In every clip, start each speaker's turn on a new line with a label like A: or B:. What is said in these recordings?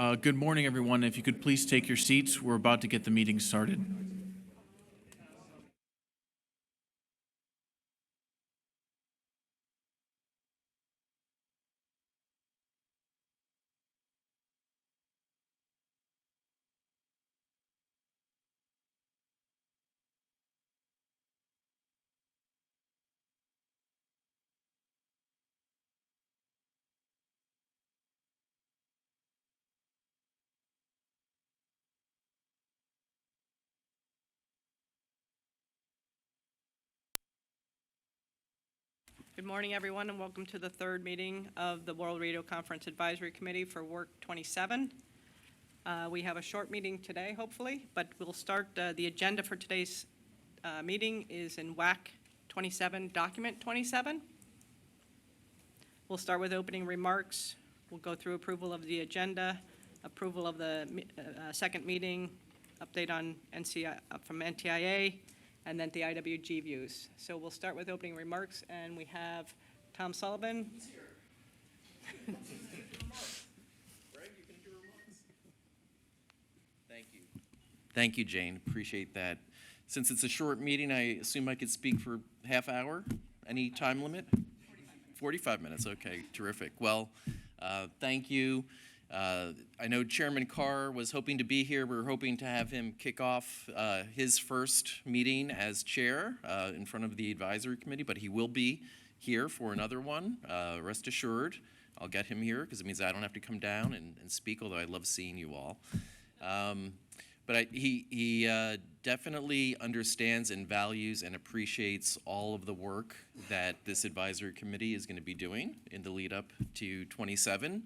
A: Good morning, everyone. If you could please take your seats, we're about to get the meeting started.
B: Good morning, everyone, and welcome to the third meeting of the World Radio Conference Advisory Committee for Work 27. We have a short meeting today, hopefully, but we'll start. The agenda for today's meeting is in WRC 27, Document 27. We'll start with opening remarks. We'll go through approval of the agenda, approval of the second meeting, update on from NTIA, and then the IWG views. So we'll start with opening remarks, and we have Tom Sullivan.
C: He's here. Greg, you can do remarks. Thank you. Thank you, Jane. Appreciate that. Since it's a short meeting, I assume I could speak for half hour. Any time limit? 45 minutes. Okay, terrific. Well, thank you. I know Chairman Carr was hoping to be here. We're hoping to have him kick off his first meeting as chair in front of the advisory committee, but he will be here for another one. Rest assured, I'll get him here because it means I don't have to come down and speak, although I love seeing you all. But he definitely understands and values and appreciates all of the work that this advisory committee is going to be doing in the lead up to 27.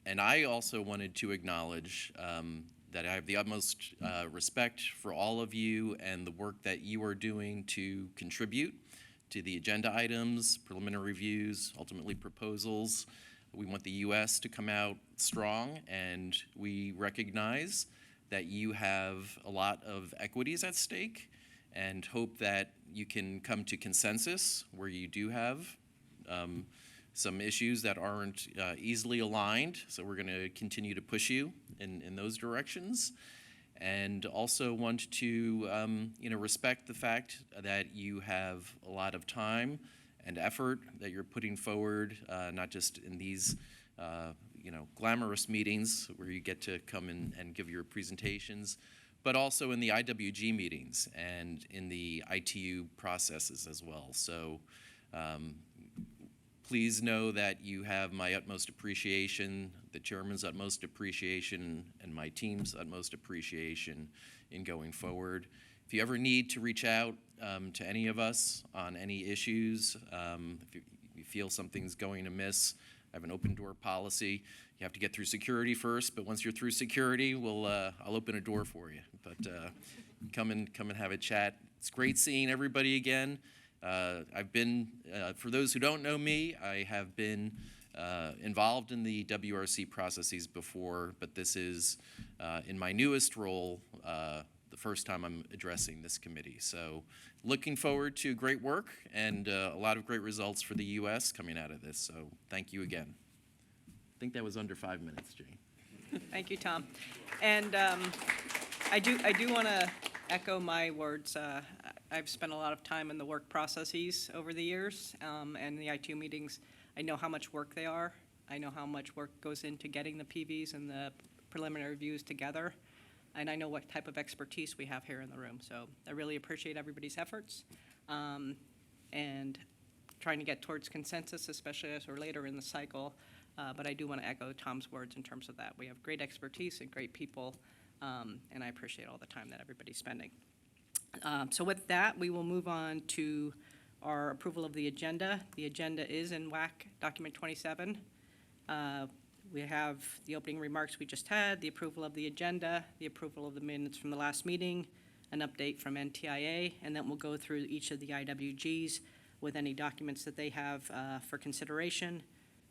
C: And I also wanted to acknowledge that I have the utmost respect for all of you and the work that you are doing to contribute to the agenda items, preliminary reviews, ultimately proposals. We want the U.S. to come out strong, and we recognize that you have a lot of equities at stake and hope that you can come to consensus where you do have some issues that aren't easily aligned, so we're going to continue to push you in those directions, and also want to respect the fact that you have a lot of time and effort that you're putting forward, not just in these glamorous meetings where you get to come in and give your presentations, but also in the IWG meetings and in the ITU processes as well. So. Please know that you have my utmost appreciation, the chairman's utmost appreciation, and my team's utmost appreciation in going forward. If you ever need to reach out to any of us on any issues, if you feel something's going amiss, I have an open door policy. You have to get through security first, but once you're through security, I'll open a door for you. But come and have a chat. It's great seeing everybody again. I've been, for those who don't know me, I have been involved in the WRC processes before, but this is, in my newest role, the first time I'm addressing this committee. So looking forward to great work and a lot of great results for the U.S. coming out of this. So thank you again. I think that was under 5 minutes, Jane.
B: Thank you, Tom. And I do want to echo my words. I've spent a lot of time in the work processes over the years, and the ITU meetings. I know how much work they are. I know how much work goes into getting the PVs and the preliminary reviews together, and I know what type of expertise we have here in the room. So I really appreciate everybody's efforts and trying to get towards consensus, especially as we're later in the cycle. But I do want to echo Tom's words in terms of that. We have great expertise and great people, and I appreciate all the time that everybody's spending. So with that, we will move on to our approval of the agenda. The agenda is in WRC Document 27. We have the opening remarks we just had, the approval of the agenda, the approval of the minutes from the last meeting, an update from NTIA, and then we'll go through each of the IWGs with any documents that they have for consideration,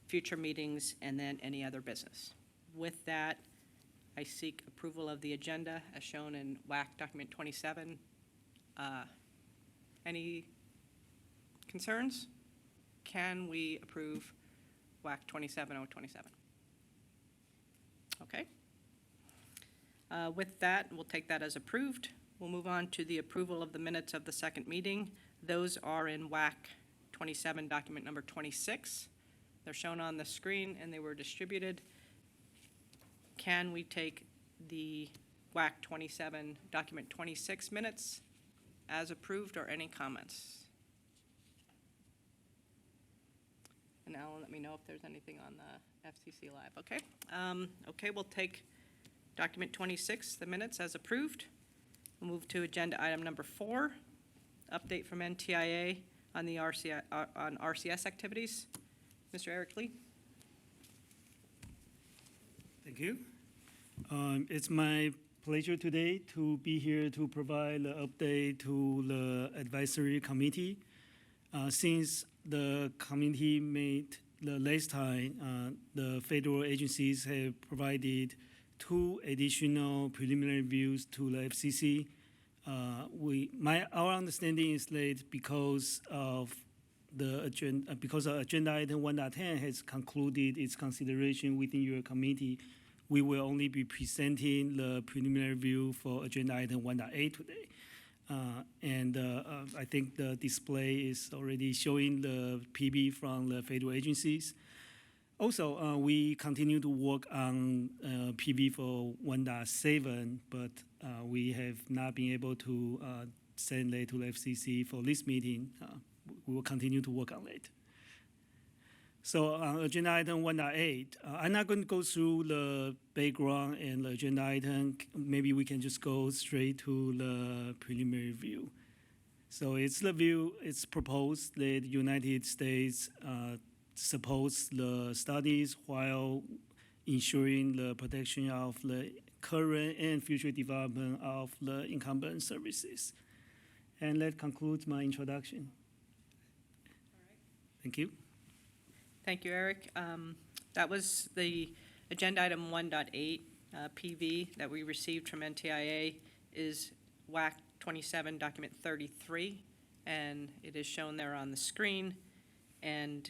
B: future meetings, and then any other business. With that, I seek approval of the agenda as shown in WRC Document 27. Any concerns? Can we approve WRC 27027? With that, we'll take that as approved. We'll move on to the approval of the minutes of the second meeting. Those are in WAC 27, document number 26. They're shown on the screen and they were distributed. Can we take the WAC 27, document 26 minutes as approved, or any comments? And Alan, let me know if there's anything on the FCC Live, okay? Okay, we'll take document 26, the minutes as approved. We'll move to agenda item number 4, update from NTIA on the RCS activities. Mr. Eric Lee.
D: Thank you. It's my pleasure today to be here to provide the update to the advisory committee. Since the committee met the last time, the federal agencies have provided 2 additional preliminary reviews to the FCC. Our understanding is that because agenda item 1.10 has concluded its consideration within your committee, we will only be presenting the preliminary review for agenda item 1.8 today. I think the display is already showing the PB from the federal agencies. Also, we continue to work on PB for 1.7, but we have not been able to send that to the FCC for this meeting. We will continue to work on that. So on agenda item 1.8, I'm not going to go through the background and the agenda item. Maybe we can just go straight to the preliminary review. So it's proposed that the United States supports the studies while ensuring the protection of the current and future development of the incumbent services. And that concludes my introduction. Thank you.
B: Thank you, Eric. That was the agenda item 1.8 PV that we received from NTIA is WAC 27, document 33, and it is shown there on the screen. And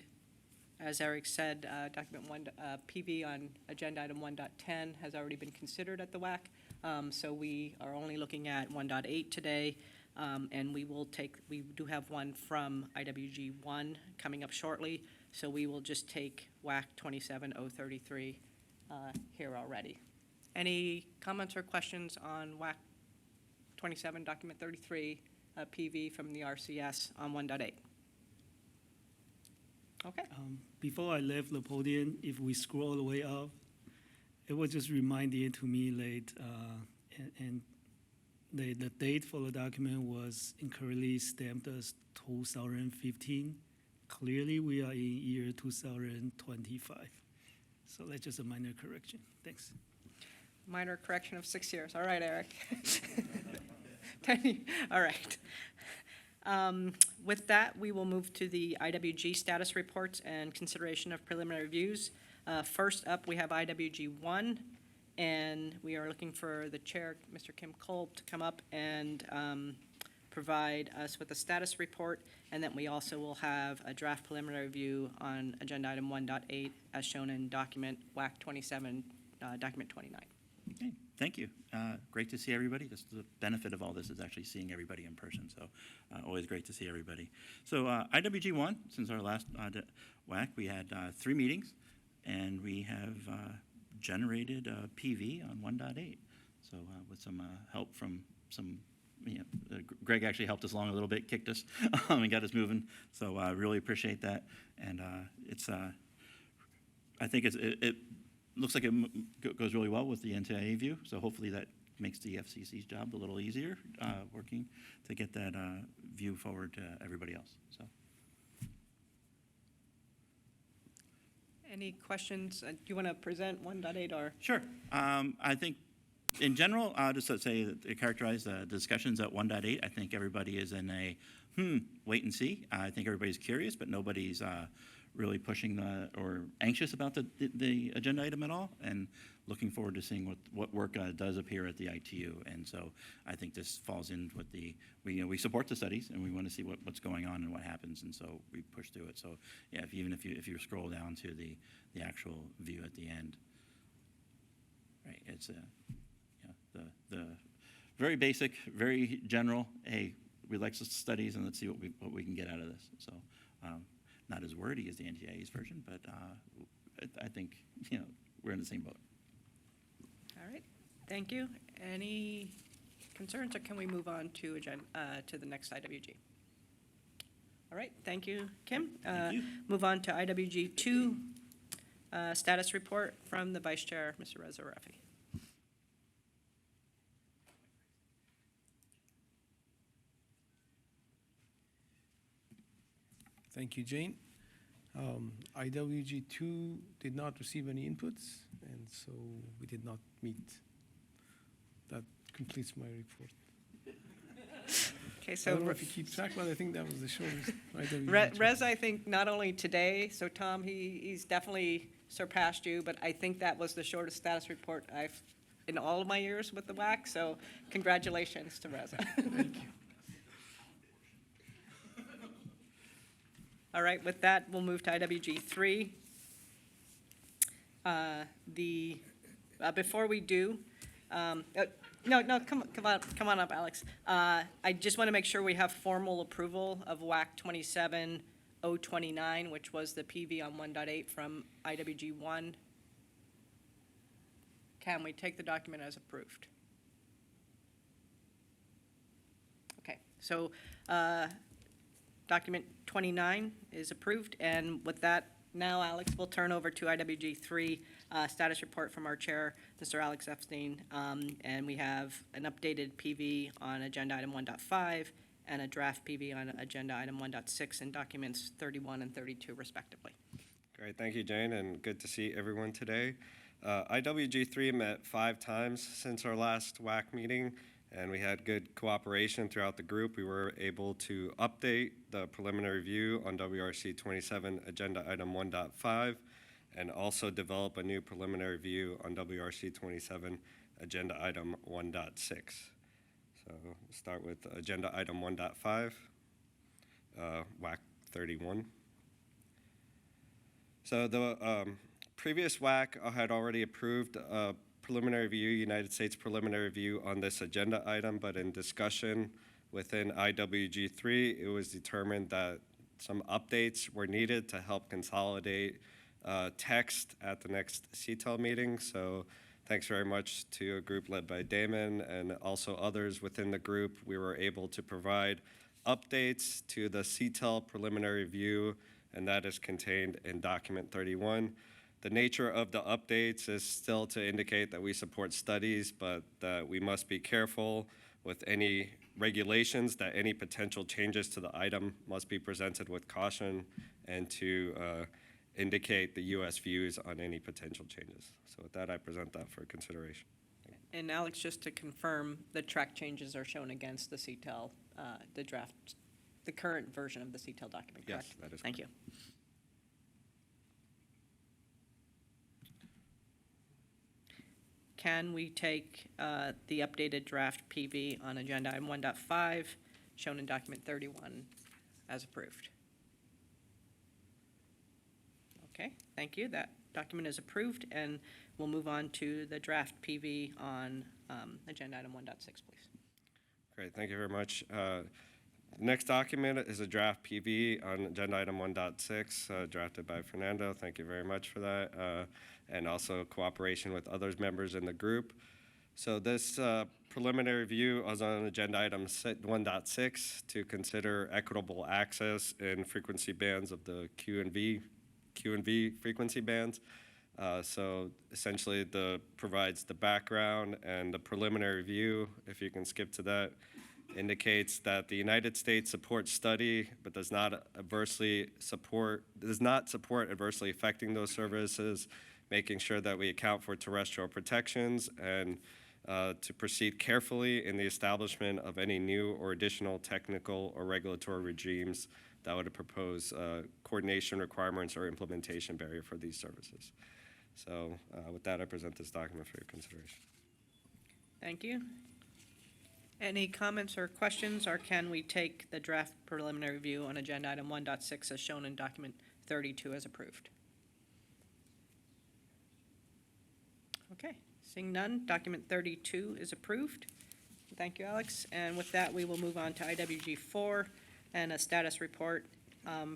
B: as Eric said, document 1 PV on agenda item 1.10 has already been considered at the WAC, so we are only looking at 1.8 today. And we do have one from IWG 1 coming up shortly, so we will just take WAC 27033 here already. Any comments or questions on WAC 27, document 33, PV from the RCS on 1.8? Okay.
D: Before I left the podium, if we scroll all the way up, it was just reminded to me that, and the date for the document was incorrectly stamped as 2015. Clearly, we are in year 2025. So that's just a minor correction. Thanks.
B: Minor correction of 6 years. All right, Eric. All right. With that, we will move to the IWG status reports and consideration of preliminary reviews. First up, we have IWG 1. And we are looking for the chair, Mr. Kim Kolb, to come up and provide us with a status report. And then we also will have a draft preliminary review on agenda item 1.8 as shown in document WAC 27, document 29.
E: Okay, thank you. Great to see everybody. Just the benefit of all this is actually seeing everybody in person, so always great to see everybody. So IWG1, since our last WAC, we had 3 meetings, and we have generated a PV on 1.8. So with some help from some, Greg actually helped us along a little bit, kicked us, and got us moving. So I really appreciate that. And I think it looks like it goes really well with the NTIA view. So hopefully that makes the FCC's job a little easier, working to get that view forward to everybody else. So.
B: Any questions? Do you want to present 1.8 or?
E: Sure. I think in general, just to say that to characterize the discussions at 1.8, I think everybody is in a wait and see. I think everybody's curious, but nobody's really pushing or anxious about the agenda item at all, and looking forward to seeing what work does appear at the ITU. And so I think this falls in with we support the studies, and we want to see what's going on and what happens, and so we push through it. So yeah, even if you scroll down to the actual view at the end, right? It's the very basic, very general. Hey, we like studies, and let's see what we can get out of this. So, not as wordy as the NTIA's version, but I think we're in the same boat.
B: All right, thank you. Any concerns, or can we move on to the next IWG? All right, thank you, Kim.
E: Thank you.
B: Move on to IWG 2, status report from the Vice Chair, Mr. Reza Rafi.
F: Thank you, Jane. IWG2 did not receive any inputs, and so we did not meet. That completes my report.
B: Okay,
F: I
B: so
F: don't know if you keep track, but I think that was the shortest IWG.
B: Rez, I think not only today, so Tom, he's definitely surpassed you, but I think that was the shortest status report I've, in all of my years with the WAC, so congratulations to Reza.
F: Thank you.
B: All right, with that, we'll move to IWG 3. Before we do, no, come on up, Alex. I just want to make sure we have formal approval of WAC 27029, which was the PV on 1.8 from IWG 1. Can we take the document as approved? Okay, so document 29 is approved, and with that, now, Alex, we'll turn over to IWG 3, status report from our chair, Mr. Alex Epstein, and we have an updated PV on agenda item 1.5 and a draft PV on agenda item 1.6 in documents 31 and 32 respectively.
G: Great, thank you, Jane, and good to see everyone today. IWG3 met 5 times since our last WAC meeting, and we had good cooperation throughout the group. We were able to update the preliminary view on WRC-27 Agenda Item 1.5 and also develop a new preliminary view on WRC-27 Agenda Item 1.6. So we'll start with Agenda Item 1.5, WAC 31. So the previous WAC had already approved a preliminary view, United States preliminary view on this agenda item, but in discussion within IWG3, it was determined that some updates were needed to help consolidate text at the next CTEL meeting. So thanks very much to a group led by Damon and also others within the group. We were able to provide updates to the CTEL preliminary view, and that is contained in document 31. The nature of the updates is still to indicate that we support studies, but that we must be careful with any regulations, that any potential changes to the item must be presented with caution and to indicate the U.S. views on any potential changes. So with that, I present that for consideration.
B: And Alex, just to confirm, the track changes are shown against the CTEL, the draft, the current version of the CTEL document, correct?
G: Yes, that is
B: Thank you. Can we take the updated draft PV on agenda item 1.5, shown in document 31, as approved? Okay, thank you. That document is approved, and we'll move on to the draft PV on agenda item 1.6, please.
G: Great, thank you very much. The next document is a draft PV on agenda item 1.6, drafted by Fernando. Thank you very much for that, and also cooperation with other members in the group. So this preliminary review was on agenda item 1.6 to consider equitable access in frequency bands of the Q and V frequency bands. So essentially, provides the background, and the preliminary review, if you can skip to that, indicates that the United States supports study, but does not support adversely affecting those services, making sure that we account for terrestrial protections, and to proceed carefully in the establishment of any new or additional technical or regulatory regimes that would propose coordination requirements or implementation barrier for these services. So with that, I present this document for your consideration.
B: Thank you. Any comments or questions, or can we take the draft preliminary review on agenda item 1.6 as shown in document 32 as approved? Okay, seeing none, document 32 is approved. Thank you, Alex. And with that, we will move on to IWG 4 and a status report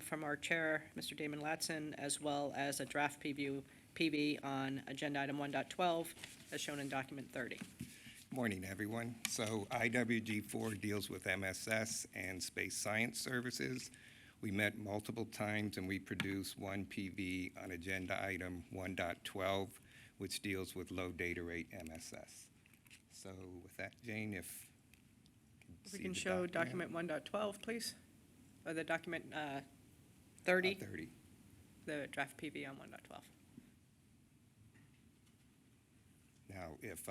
B: from our chair, Mr. Damon Latson, as well as a draft PV on agenda item 1.12, as shown in document 30.
H: Morning, everyone. So IWG4 deals with MSS and space science services. We met multiple times and we produced one PV on agenda item 1.12, which deals with low data rate MSS. So with that, Jane, if you
B: If we
H: see
B: can
H: the
B: show document 1.12, please, or the document 30,
H: 30.
B: the draft PV on 1.12.
H: Now, if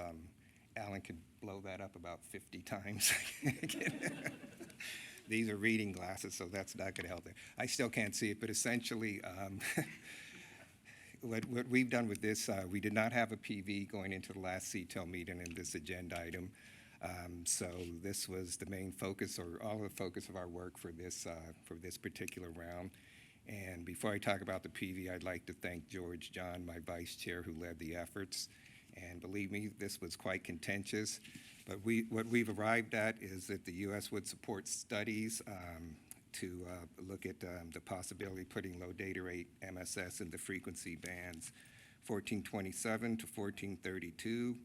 H: Alan could blow that up about 50 times. These are reading glasses, so that's not going to help there. I still can't see it, but essentially, what we've done with this, we did not have a PV going into the last CTEL meeting in this agenda item. So this was the main focus, or all of the focus of our work for this particular round. And before I talk about the PV, I'd like to thank George John, my vice chair, who led the efforts. And believe me, this was quite contentious. But what we've arrived at is that the U.S. would support studies to look at the possibility of putting low data rate MSS in the frequency bands 1427 to 1432,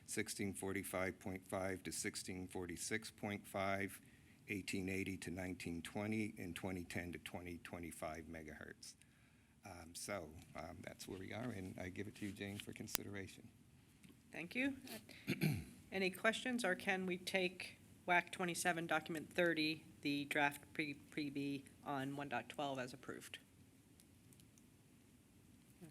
H: 1645.5 to 1646.5, 1880 to 1920, and 2010 to 2025 megahertz. So that's where we are, and I give it to you, Jane, for consideration.
B: Thank you. Any questions, or can we take WAC 27 document 30, the draft PV on 1.12 as approved?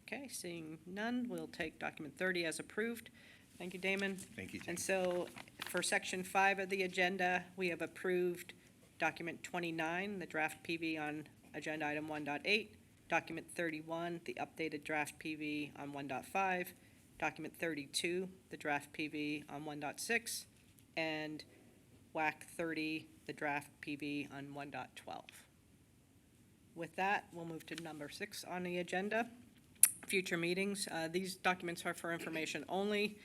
B: Okay, seeing none, we'll take document 30 as approved. Thank you, Damon.
H: Thank you, Jane.
B: And so for section 5 of the agenda, we have approved document 29, the draft PV on agenda item 1.8, document 31, the updated draft PV on 1.5, document 32, the draft PV on 1.6, and WAC 30, the draft PV on 1.12. With that, we'll move to number 6 on the agenda, future meetings. These documents are for information only.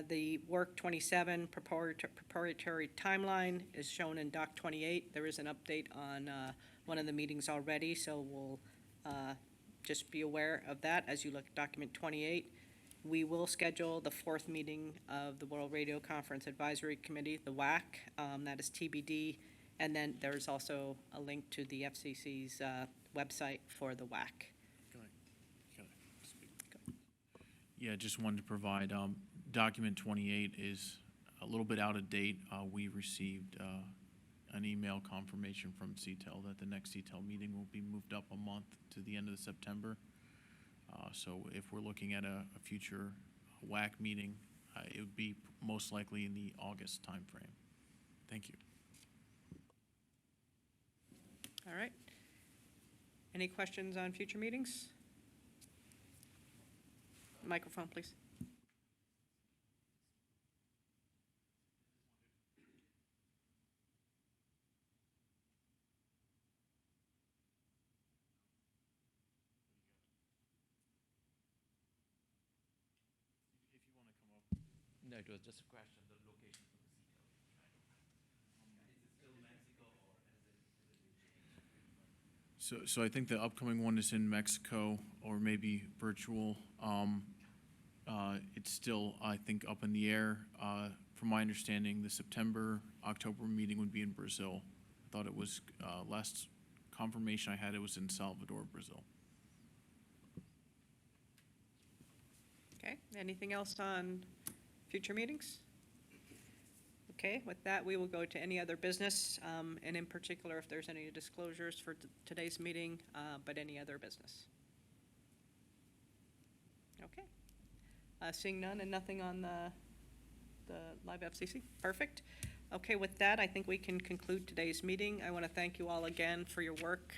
B: The work 27 proprietary timeline is shown in Doc 28. There is an update on one of the meetings already, so we'll just be aware of that as you look at document 28. We will schedule the 4th meeting of the World Radio Conference Advisory Committee, the WRC, that is TBD. And then there's also a link to the FCC's website for the WRC.
A: Yeah, just wanted to provide, document 28 is a little bit out of date. We received an email confirmation from CTEL that the next CTEL meeting will be moved up a month to the end of September. So if we're looking at a future WAC meeting, it would be most likely in the August timeframe. Thank you.
B: All right. Any questions on future meetings? Microphone, please.
C: No, it was just a question, the location for the CTEL. Is it still Mexico or has it
A: So I think the upcoming one is in Mexico or maybe virtual. It's still, I think, up in the air. From my understanding, the September-October meeting would be in Brazil. I thought it was, last confirmation I had, it was in Salvador, Brazil.
B: Okay, anything else on future meetings? Okay, with that, we will go to any other business, and in particular, if there's any disclosures for today's meeting, but any other business. Okay. Seeing none and nothing on the live FCC. Perfect. Okay, with that, I think we can conclude today's meeting. I want to thank you all again for your work,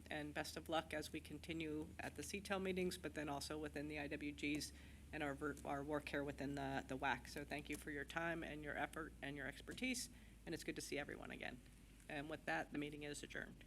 B: and best of luck as we continue at the CTEL meetings, but then also within the IWGs and our work here within the WAC. So thank you for your time and your effort and your expertise, and it's good to see everyone again. And with that, the meeting is adjourned.